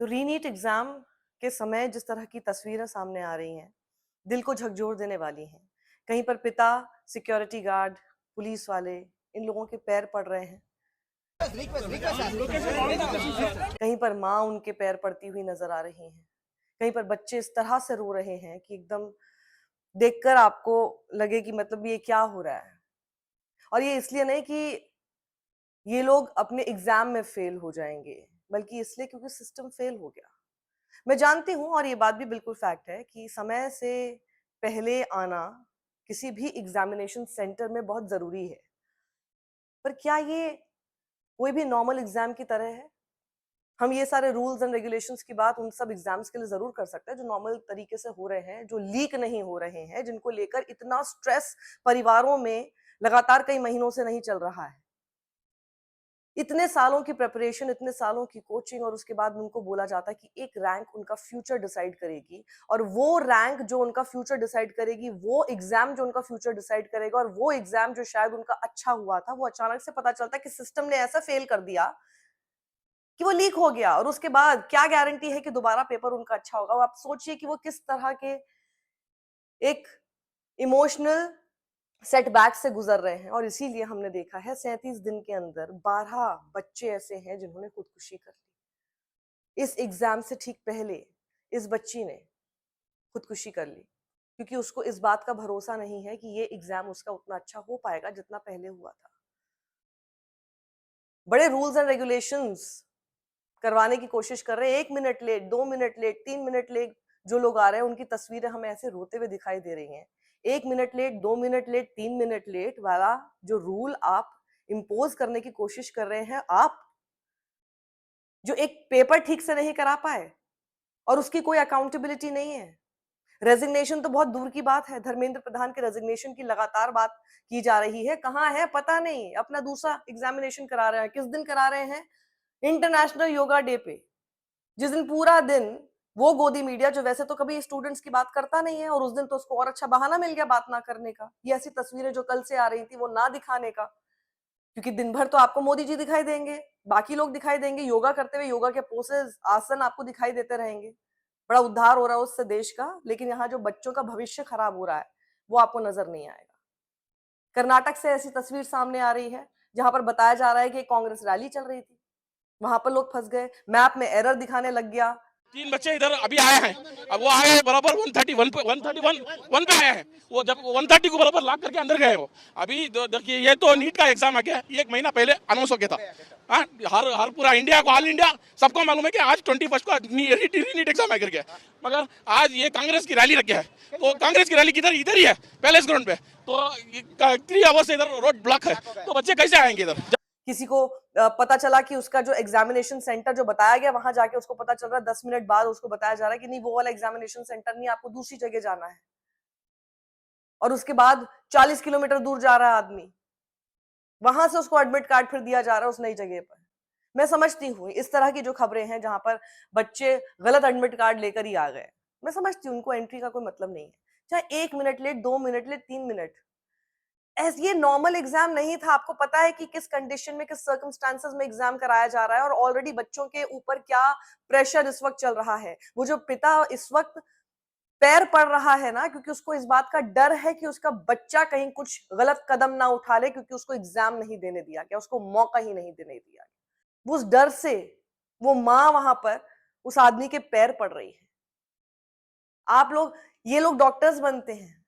तो रीनीट एग्जाम के समय जिस तरह की तस्वीरें सामने आ रही हैं, दिल को झकझोर देने वाली हैं। कहीं पर पिता, सिक्योरिटी गार्ड, पुलिस वाले, इन लोगों के पैर पड़ रहे हैं। कहीं पर माँ उनके पैर पड़ती हुई नजर आ रही हैं। कहीं पर बच्चे इस तरह से रो रहे हैं कि एकदम देखकर आपको लगे कि मतलब ये क्या हो रहा है। और ये इसलिए नहीं कि ये लोग अपने एग्जाम में फेल हो जाएंगे, बल्कि इसलिए क्योंकि सिस्टम फेल हो गया। मैं जानती हूँ और ये बात भी बिल्कुल फैक्ट है कि समय से पहले आना किसी भी एग्जामिनेशन सेंटर में बहुत जरूरी है। पर क्या ये कोई भी नॉर्मल एग्जाम की तरह है? हम ये सारे रूल्स एंड रेगुलेशंस की बात उन सब एग्जाम्स के लिए जरूर कर सकते हैं जो नॉर्मल तरीके से हो रहे हैं, जो लीक नहीं हो रहे हैं, जिनको लेकर इतना स्ट्रेस परिवारों में लगातार कई महीनों से नहीं चल रहा है। इतने सालों की प्रिपरेशन, इतने सालों की कोचिंग, और उसके बाद उनको बोला जाता है कि एक रैंक उनका फ्यूचर डिसाइड करेगी, और वो रैंक जो उनका फ्यूचर डिसाइड करेगी, वो एग्जाम जो उनका फ्यूचर डिसाइड करेगा, और वो एग्जाम जो शायद उनका अच्छा हुआ था, वो अचानक से पता चलता है कि सिस्टम ने ऐसा फेल कर दिया कि वो लीक हो गया। और उसके बाद क्या गारंटी है कि दोबारा पेपर उनका अच्छा होगा? आप सोचिए कि वो किस तरह के एक इमोशनल सेटबैक से गुजर रहे हैं। और इसीलिए हमने देखा है 37 दिन के अंदर 12 बच्चे ऐसे हैं जिन्होंने खुदकुशी कर ली। इस एग्जाम से ठीक पहले इस बच्ची ने खुदकुशी कर ली क्योंकि उसको इस बात का भरोसा नहीं है कि ये एग्जाम उसका उतना अच्छा हो पाएगा जितना पहले हुआ था। बड़े रूल्स एंड रेगुलेशंस करवाने की कोशिश कर रहे हैं। 1 minute late, 2 minute late, 3 minute late जो लोग आ रहे हैं उनकी तस्वीरें हमें ऐसे रोते हुए दिखाई दे रही हैं। 1 minute late, 2 minute late, 3 minute late वाला जो रूल आप इम्पोज करने की कोशिश कर रहे हैं, आप जो एक पेपर ठीक से नहीं करा पाए और उसकी कोई अकाउंटेबिलिटी नहीं है। रेजिग्नेशन तो बहुत दूर की बात है। धर्मेंद्र प्रधान के रेजिग्नेशन की लगातार बात की जा रही है। कहाँ है पता नहीं, अपना दूसरा एग्जामिनेशन करा रहे हैं। किस दिन करा रहे हैं? इंटरनेशनल योगा डे पे, जिस दिन पूरा दिन वो गोदी मीडिया जो वैसे तो कभी स्टूडेंट्स की बात करता नहीं है, और उस दिन तो उसको और अच्छा बहाना मिल गया बात ना करने का। ये ऐसी तस्वीरें जो कल से आ रही थी वो ना दिखाने का, क्योंकि दिन भर तो आपको मोदी जी दिखाई देंगे, बाकी लोग दिखाई देंगे योगा करते हुए, योगा के पोसेस, आसन आपको दिखाई देते रहेंगे। बड़ा उद्धार हो रहा है उससे देश का, लेकिन यहाँ जो बच्चों का भविष्य खराब हो रहा है वो आपको नजर नहीं आएगा। कर्नाटक से ऐसी तस्वीर सामने आ रही है जहां पर बताया जा रहा है कि कांग्रेस रैली चल रही थी, वहां पर लोग फंस गए, मैप में एरर दिखाने लग गया। 3 बच्चे इधर अभी आए हैं। अब वो आए हैं बराबर 131 पे आए हैं। वो जब 130 को बराबर लॉक करके अंदर गए हो। अभी देखिए ये तो नीट का एग्जाम आ गया, 1 महीना पहले अनाउंस हो गया था। हाँ, हर हर पूरा इंडिया को, ऑल इंडिया सबको मालूम है कि आज 21 को नीट एग्जाम आ गया। मगर आज ये कांग्रेस की रैली लग गया है। तो कांग्रेस की रैली किधर? इधर ही है, पैलेस ग्राउंड पे। तो 3 आवर्स से इधर रोड ब्लॉक है, तो बच्चे कैसे आएंगे इधर? किसी को पता चला कि उसका जो एग्जामिनेशन सेंटर जो बताया गया, वहां जाके उसको पता चल रहा है 10 मिनट बाद उसको बताया जा रहा है कि नहीं, वो वाला एग्जामिनेशन सेंटर नहीं, आपको दूसरी जगह जाना है। और उसके बाद 40 किलोमीटर दूर जा रहा है आदमी, वहां से उसको एडमिट कार्ड फिर दिया जा रहा है उस नई जगह पर। मैं समझती हूँ इस तरह की जो खबरें हैं जहां पर बच्चे गलत एडमिट कार्ड लेकर ही आ गए, मैं समझती हूँ उनको एंट्री का कोई मतलब नहीं है। चाहे 1 minute late, 2 minute late, 3 minute, ये नॉर्मल एग्जाम नहीं था। आपको पता है कि किस कंडीशन में, किस सर्कमस्टांसेस में एग्जाम कराया जा रहा है, और ऑलरेडी बच्चों के ऊपर क्या प्रेशर इस वक्त चल रहा है। वो जो पिता इस वक्त पैर पड़ रहा है ना, क्योंकि उसको इस बात का डर है कि उसका बच्चा कहीं कुछ गलत कदम ना उठा ले, क्योंकि उसको एग्जाम नहीं देने दिया गया, उसको मौका ही नहीं देने दिया गया। वो उस डर से वो माँ वहां पर उस आदमी के पैर पड़ रही है। आप लोग, ये लोग डॉक्टर्स बनते हैं,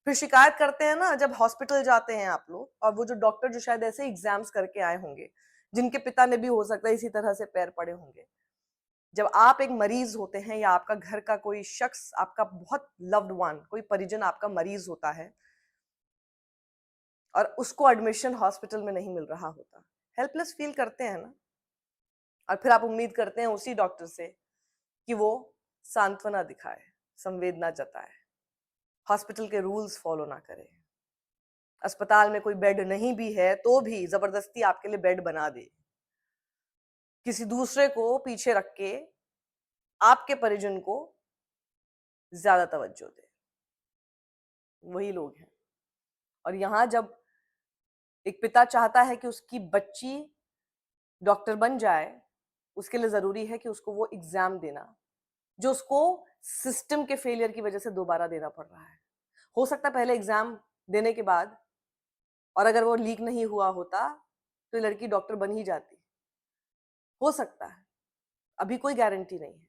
फिर शिकायत करते हैं ना जब हॉस्पिटल जाते हैं आप लोग, और वो जो डॉक्टर जो शायद ऐसे एग्जाम्स करके आए होंगे, जिनके पिता ने भी हो सकता है इसी तरह से पैर पड़े होंगे। जब आप एक मरीज होते हैं, या आपका घर का कोई शख्स, आपका बहुत लव्ड वन, कोई परिजन आपका मरीज होता है, और उसको एडमिशन हॉस्पिटल में नहीं मिल रहा होता, हेल्पलेस फील करते हैं ना। और फिर आप उम्मीद करते हैं उसी डॉक्टर से कि वो सांत्वना दिखाए, संवेदना जताए, हॉस्पिटल के रूल्स फॉलो ना करे, अस्पताल में कोई बेड नहीं भी है तो भी जबरदस्ती आपके लिए बेड बना दे, किसी दूसरे को पीछे रख के आपके परिजन को ज्यादा तवज्जो दे। वही लोग हैं। और यहां जब एक पिता चाहता है कि उसकी बच्ची डॉक्टर बन जाए, उसके लिए जरूरी है कि उसको वो एग्जाम देना जो उसको सिस्टम के फेलियर की वजह से दोबारा देना पड़ रहा है। हो सकता है पहले एग्जाम देने के बाद, और अगर वो लीक नहीं हुआ होता तो ये लड़की डॉक्टर बन ही जाती। हो सकता है, अभी कोई गारंटी नहीं है।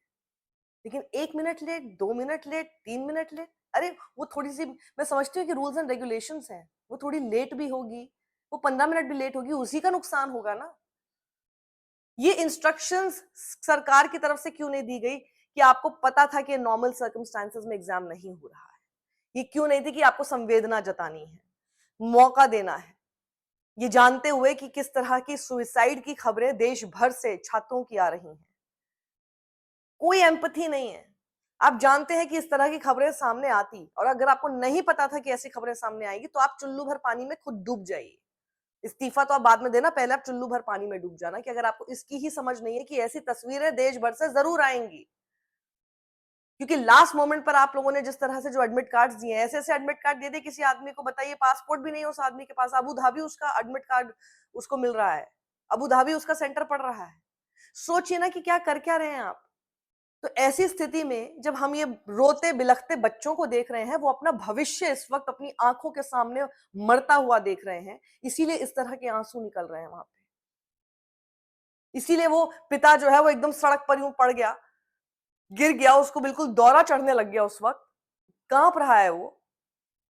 लेकिन 1 minute late, 2 minute late, 3 minute late, अरे वो थोड़ी सी, मैं समझती हूँ कि रूल्स एंड रेगुलेशंस हैं, वो थोड़ी लेट भी होगी, वो 15 मिनट भी लेट होगी, उसी का नुकसान होगा ना। ये इंस्ट्रक्शंस सरकार की तरफ से क्यों नहीं दी गई कि आपको पता था कि नॉर्मल सर्कमस्टांसेस में एग्जाम नहीं हो रहा है? ये क्यों नहीं थी कि आपको संवेदना जतानी है, मौका देना है, ये जानते हुए कि किस तरह की सुसाइड की खबरें देश भर से छात्रों की आ रही हैं? कोई एम्पैथी नहीं है। आप जानते हैं कि इस तरह की खबरें सामने आती, और अगर आपको नहीं पता था कि ऐसी खबरें सामने आएगी तो आप चुल्लू भर पानी में खुद डूब जाइए। इस्तीफा तो आप बाद में देना, पहले आप चुल्लू भर पानी में डूब जाना कि अगर आपको इसकी ही समझ नहीं है कि ऐसी तस्वीरें देश भर से जरूर आएंगी। क्योंकि लास्ट मोमेंट पर आप लोगों ने जिस तरह से जो एडमिट कार्ड्स दिए, ऐसे ऐसे एडमिट कार्ड दे दे किसी आदमी को, बताइए पासपोर्ट भी नहीं है उस आदमी के पास, अबू धाबी उसका एडमिट कार्ड उसको मिल रहा है, अबू धाबी उसका सेंटर पड़ रहा है। सोचिए ना कि क्या कर क्या रहे हैं आप। तो ऐसी स्थिति में जब हम ये रोते बिलखते बच्चों को देख रहे हैं, वो अपना भविष्य इस वक्त अपनी आंखों के सामने मरता हुआ देख रहे हैं, इसीलिए इस तरह के आंसू निकल रहे हैं वहां पे। इसीलिए वो पिता जो है वो एकदम सड़क पर यूं पड़ गया, गिर गया, उसको बिल्कुल दौरा चढ़ने लग गया, उस वक्त कांप रहा है वो।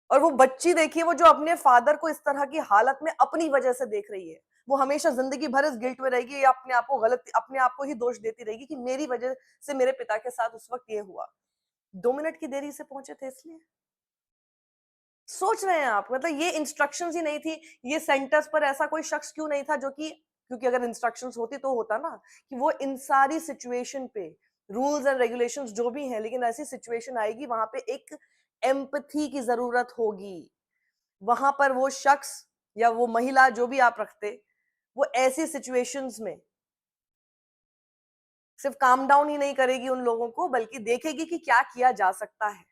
और वो बच्ची देखिए, वो जो अपने फादर को इस तरह की हालत में अपनी वजह से देख रही है, वो हमेशा जिंदगी भर इस गिल्ट में रहेगी, या अपने आप को गलत, अपने आप को ही दोष देती रहेगी कि मेरी वजह से मेरे पिता के साथ उस वक्त ये हुआ। 2 मिनट की देरी से पहुंचे थे इसलिए। सोच रहे हैं आप, मतलब ये इंस्ट्रक्शंस ही नहीं थी, ये सेंटर्स पर ऐसा कोई शख्स क्यों नहीं था जो कि, क्योंकि अगर इंस्ट्रक्शंस होती तो होता ना कि वो इन सारी सिचुएशन पे रूल्स एंड रेगुलेशंस जो भी हैं, लेकिन ऐसी सिचुएशन आएगी वहां पे एक एम्पैथी की जरूरत होगी। वहां पर वो शख्स या वो महिला जो भी आप रखते, वो ऐसी सिचुएशंस में सिर्फ काम डाउन ही नहीं करेगी उन लोगों को, बल्कि देखेगी कि क्या किया जा सकता है।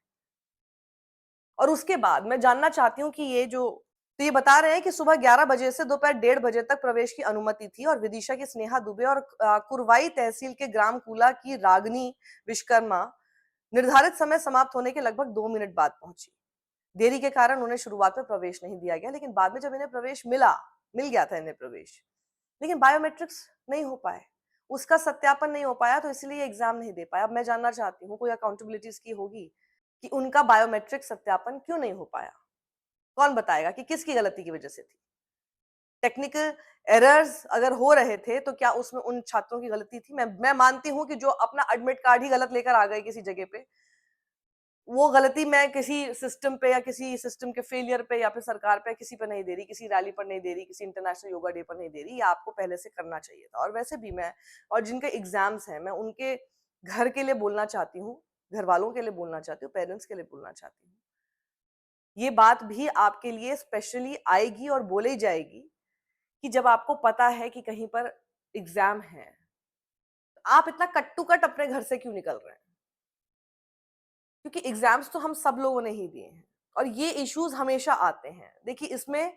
और उसके बाद मैं जानना चाहती हूँ कि ये जो, तो ये बता रहे हैं कि सुबह 11 बजे से दोपहर 1:30 बजे तक प्रवेश की अनुमति थी, और विदिशा की स्नेहा दुबे और कुरवाई तहसील के ग्राम कूला की रागनी विश्वकर्मा निर्धारित समय समाप्त होने के लगभग 2 मिनट बाद पहुंची। देरी के कारण उन्हें शुरुआत में प्रवेश नहीं दिया गया, लेकिन बाद में जब इन्हें प्रवेश मिल गया था इन्हें प्रवेश, लेकिन बायोमेट्रिक्स नहीं हो पाए, उसका सत्यापन नहीं हो पाया, तो इसलिए एग्जाम नहीं दे पाया। अब मैं जानना चाहती हूँ, कोई अकाउंटेबिलिटी इसकी होगी कि उनका बायोमेट्रिक सत्यापन क्यों नहीं हो पाया? कौन बताएगा कि किसकी गलती की वजह से थी? टेक्निकल एरर्स अगर हो रहे थे तो क्या उसमें उन छात्रों की गलती थी? मैं मानती हूं कि जो अपना एडमिट कार्ड ही गलत लेकर आ गए किसी जगह पे, वो गलती मैं किसी सिस्टम पे या किसी सिस्टम के फेलियर पे या फिर सरकार पे किसी पे नहीं दे रही, किसी रैली पर नहीं दे रही, किसी इंटरनेशनल योगा डे पर नहीं दे रही। ये आपको पहले से करना चाहिए था। और वैसे भी मैं, और जिनके एग्जाम्स हैं, मैं उनके घर के लिए बोलना चाहती हूँ, घर वालों के लिए बोलना चाहती हूँ, पेरेंट्स के लिए बोलना चाहती हूँ। ये बात भी आपके लिए स्पेशली आएगी और बोली जाएगी कि जब आपको पता है कि कहीं पर एग्जाम है, तो आप इतना कट टू कट अपने घर से क्यों निकल रहे हैं? क्योंकि एग्जाम्स तो हम सब लोगों ने ही दिए हैं, और ये इश्यूज हमेशा आते हैं। देखिए, इसमें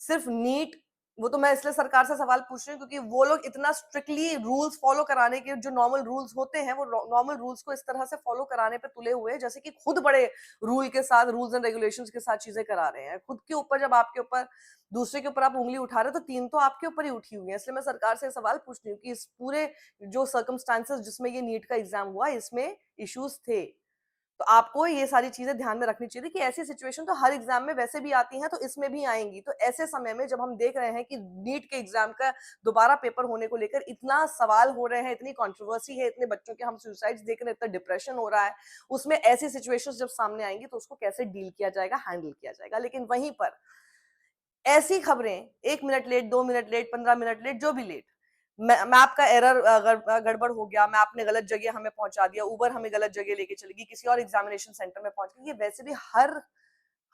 सिर्फ नीट, वो तो मैं इसलिए सरकार से सवाल पूछ रही हूँ क्योंकि वो लोग इतना स्ट्रिक्टली रूल्स फॉलो कराने के, जो नॉर्मल रूल्स होते हैं, वो नॉर्मल रूल्स को इस तरह से फॉलो कराने पे तुले हुए हैं जैसे कि खुद बड़े रूल के साथ, रूल्स एंड रेगुलेशंस के साथ चीजें करा रहे हैं। खुद के ऊपर, जब आपके ऊपर, दूसरे के ऊपर आप उंगली उठा रहे हो, तो 3 तो आपके ऊपर ही उठी हुई है। इसलिए मैं सरकार से सवाल पूछ रही हूँ कि इस पूरे जो सर्कमस्टांसेस जिसमें ये नीट का एग्जाम हुआ, इसमें इश्यूज थे, तो आपको ये सारी चीजें ध्यान में रखनी चाहिए कि ऐसी सिचुएशन तो हर एग्जाम में वैसे भी आती हैं, तो इसमें भी आएंगी। तो ऐसे समय में जब हम देख रहे हैं कि नीट के एग्जाम का दोबारा पेपर होने को लेकर इतना सवाल हो रहे हैं, इतनी कंट्रोवर्सी है, इतने बच्चों के हम सुसाइड्स देख रहे हैं, इतना डिप्रेशन हो रहा है, उसमें ऐसी सिचुएशंस जब सामने आएंगी तो उसको कैसे डील किया जाएगा, हैंडल किया जाएगा। लेकिन वहीं पर ऐसी खबरें 1 minute late, 2 minute late, 15 minute late, जो भी लेट, मैप का एरर, गड़बड़ हो गया, मैप ने गलत जगह हमें पहुंचा दिया, उबर हमें गलत जगह लेके चली गई, किसी और एग्जामिनेशन सेंटर में पहुंच गई, ये वैसे भी हर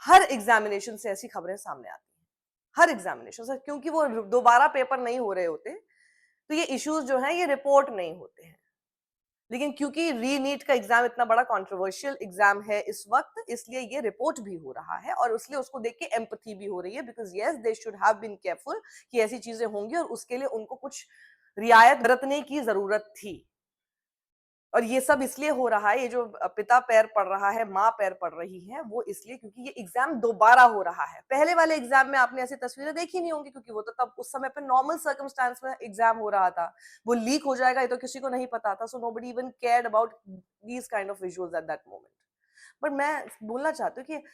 हर एग्जामिनेशन से ऐसी खबरें सामने आती हैं, हर एग्जामिनेशन से, क्योंकि वो दोबारा पेपर नहीं हो रहे होते, तो ये इश्यूज जो हैं ये रिपोर्ट नहीं होते हैं। लेकिन क्योंकि री नीट का एग्जाम इतना बड़ा कंट्रोवर्शियल एग्जाम है इस वक्त, इसलिए ये रिपोर्ट भी हो रहा है, और इसलिए उसको देख के एम्पैथी भी हो रही है, because yes, they should have been careful कि ऐसी चीजें होंगी और उसके लिए उनको कुछ रियायत बरतने की जरूरत थी। और ये सब इसलिए हो रहा है, ये जो पिता पैर पड़ रहा है, माँ पैर पड़ रही है, वो इसलिए क्योंकि ये एग्जाम दोबारा हो रहा है। पहले वाले एग्जाम में आपने ऐसी तस्वीरें देखी नहीं होंगी, क्योंकि वो तो तब उस समय पे नॉर्मल सर्कमस्टांस में एग्जाम हो रहा था। वो लीक हो जाएगा ये तो किसी को नहीं पता था, so nobody even cared about these kind of visuals at that moment. But मैं बोलना चाहती हूँ कि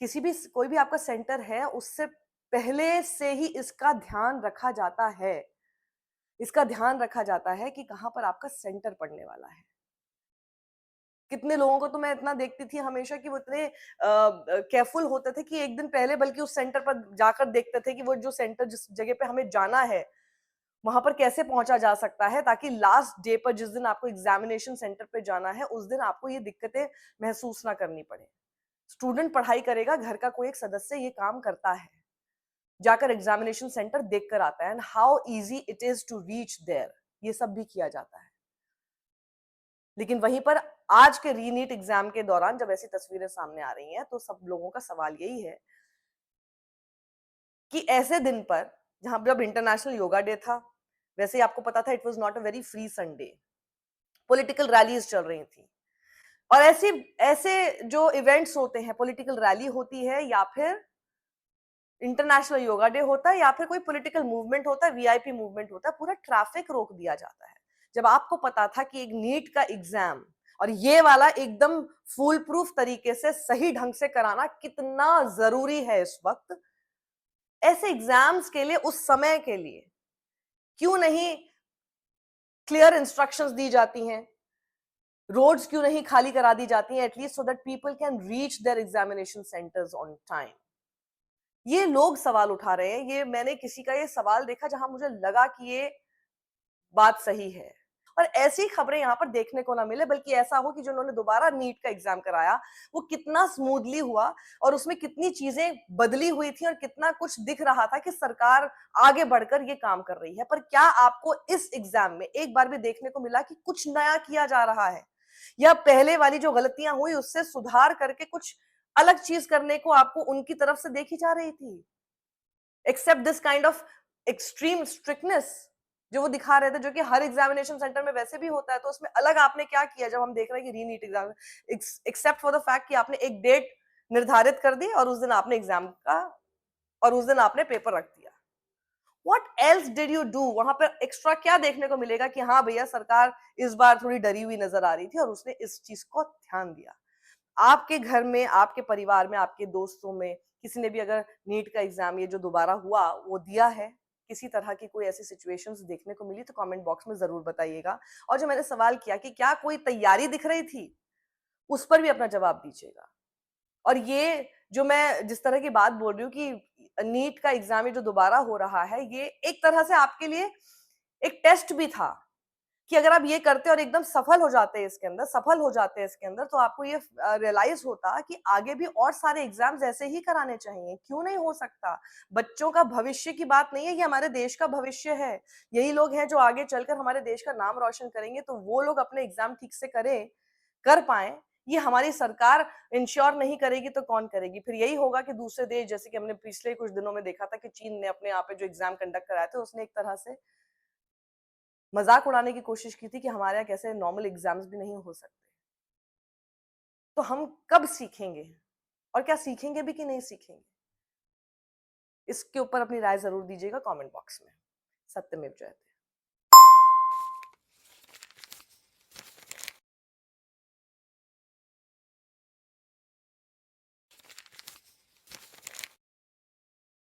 किसी भी कोई भी आपका सेंटर है, उससे पहले से ही इसका ध्यान रखा जाता है। इसका ध्यान रखा जाता है कि कहाँ पर आपका सेंटर पड़ने वाला है। कितने लोगों को तो मैं इतना देखती थी हमेशा कि वो इतने केयरफुल होते थे कि एक दिन पहले बल्कि उस सेंटर पर जाकर देखते थे कि वो जो सेंटर जिस जगह पे हमें जाना है वहां पर कैसे पहुंचा जा सकता है, ताकि लास्ट डे पर जिस दिन आपको एग्जामिनेशन सेंटर पे जाना है उस दिन आपको ये दिक्कतें महसूस ना करनी पड़े। स्टूडेंट पढ़ाई करेगा, घर का कोई एक सदस्य ये काम करता है, जाकर एग्जामिनेशन सेंटर देख कर आता है, and how easy it is to reach there, ये सब भी किया जाता है। लेकिन वहीं पर आज के रीनीट एग्जाम के दौरान जब ऐसी तस्वीरें सामने आ रही हैं, तो सब लोगों का सवाल यही है कि ऐसे दिन पर जहां जब इंटरनेशनल योगा डे था, वैसे ही आपको पता था it was not a very free Sunday, political rallies चल रही थी, और ऐसे ऐसे जो इवेंट्स होते हैं, पॉलिटिकल रैली होती है या फिर इंटरनेशनल योगा डे होता है या फिर कोई पॉलिटिकल मूवमेंट होता है, वीआईपी मूवमेंट होता है, पूरा ट्रैफिक रोक दिया जाता है। जब आपको पता था कि एक नीट का एग्जाम और ये वाला एकदम फूल प्रूफ तरीके से सही ढंग से कराना कितना जरूरी है इस वक्त, ऐसे एग्जाम्स के लिए उस समय के लिए क्यों नहीं क्लियर इंस्ट्रक्शंस दी जाती हैं, रोड्स क्यों नहीं खाली करा दी जाती हैं, at least so that people can reach their examination centres on time. ये लोग सवाल उठा रहे हैं। ये मैंने किसी का ये सवाल देखा जहां मुझे लगा कि ये बात सही है, और ऐसी खबरें यहाँ पर देखने को ना मिले, बल्कि ऐसा हो कि जो उन्होंने दोबारा नीट का एग्जाम कराया वो कितना स्मूथली हुआ और उसमें कितनी चीजें बदली हुई थी और कितना कुछ दिख रहा था कि सरकार आगे बढ़कर ये काम कर रही है। पर क्या आपको इस एग्जाम में एक बार भी देखने को मिला कि कुछ नया किया जा रहा है, या पहले वाली जो गलतियां हुई उससे सुधार करके कुछ अलग चीज करने को आपको उनकी तरफ से देखी जा रही थी? Except this kind of extreme strictness जो वो दिखा रहे थे, जो कि हर एग्जामिनेशन सेंटर में वैसे भी होता है, तो उसमें अलग आपने क्या किया जब हम देख रहे हैं कि रीनीट exam, except for the fact कि आपने एक डेट निर्धारित कर दी और उस दिन आपने एग्जाम का और उस दिन आपने पेपर रख दिया। What else did you do? वहां पर एक्स्ट्रा क्या देखने को मिलेगा कि हाँ भैया सरकार इस बार थोड़ी डरी हुई नजर आ रही थी और उसने इस चीज को ध्यान दिया। आपके घर में, आपके परिवार में, आपके दोस्तों में किसी ने भी अगर नीट का एग्जाम ये जो दोबारा हुआ वो दिया है, किसी तरह की कोई ऐसी सिचुएशंस देखने को मिली, तो कमेंट बॉक्स में जरूर बताइएगा। और जो मैंने सवाल किया कि क्या कोई तैयारी दिख रही थी, उस पर भी अपना जवाब दीजिएगा। और ये जो मैं जिस तरह की बात बोल रही हूँ कि नीट का एग्जाम ये जो दोबारा हो रहा है, ये एक तरह से आपके लिए एक टेस्ट भी था कि अगर आप ये करते और एकदम सफल हो जाते हैं इसके अंदर, सफल हो जाते हैं इसके अंदर, तो आपको ये रियलाइज होता कि आगे भी और सारे एग्जाम्स ऐसे ही कराने चाहिए। क्यों नहीं हो सकता? बच्चों का भविष्य की बात नहीं है, ये हमारे देश का भविष्य है। यही लोग हैं जो आगे चलकर हमारे देश का नाम रोशन करेंगे, तो वो लोग अपने एग्जाम ठीक से करें, कर पाए। ये हमारी सरकार इंश्योर नहीं करेगी तो कौन करेगी? फिर यही होगा कि दूसरे देश, जैसे कि हमने पिछले कुछ दिनों में देखा था कि चीन ने अपने यहाँ पे जो एग्जाम कंडक्ट कराए थे, उसने एक तरह से मजाक उड़ाने की कोशिश की थी कि हमारे यहाँ कैसे नॉर्मल एग्जाम्स भी नहीं हो सकते। तो हम कब सीखेंगे, और क्या सीखेंगे भी कि नहीं सीखेंगे? इसके ऊपर अपनी राय जरूर दीजिएगा कमेंट बॉक्स में। सत्यमेव जयते।